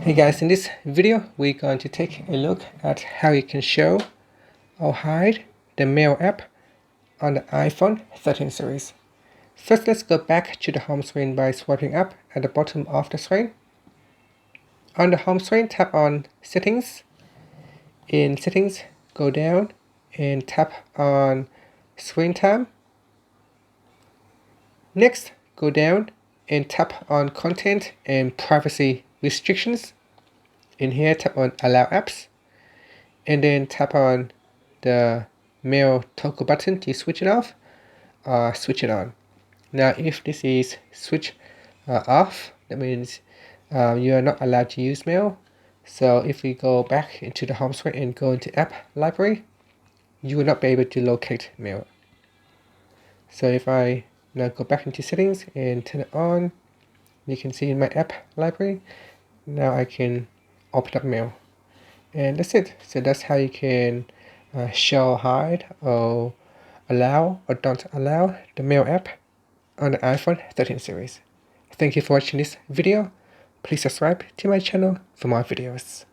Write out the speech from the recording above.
Hey guys, in this video we're going to take a look at how you can show or hide the Mail app on the iPhone 13 series. First, let's go back to the home screen by swiping up at the bottom of the screen. On the home screen, tap on Settings. In Settings, go down and tap on Screen Time. Next, go down and tap on Content and Privacy Restrictions. In here, tap on Allow Apps, and then tap on the Mail toggle button to switch it off or switch it on. Now, if this is switch off, that means you are not allowed to use Mail. So if we go back into the home screen and go into App Library, you will not be able to locate Mail. So if I now go back into Settings and turn it on, you can see in my App Library, now I can open up Mail. And that's it. So that's how you can show, hide, or allow or don't allow the Mail app on the iPhone 13 series. Thank you for watching this video. Please subscribe to my channel for more videos.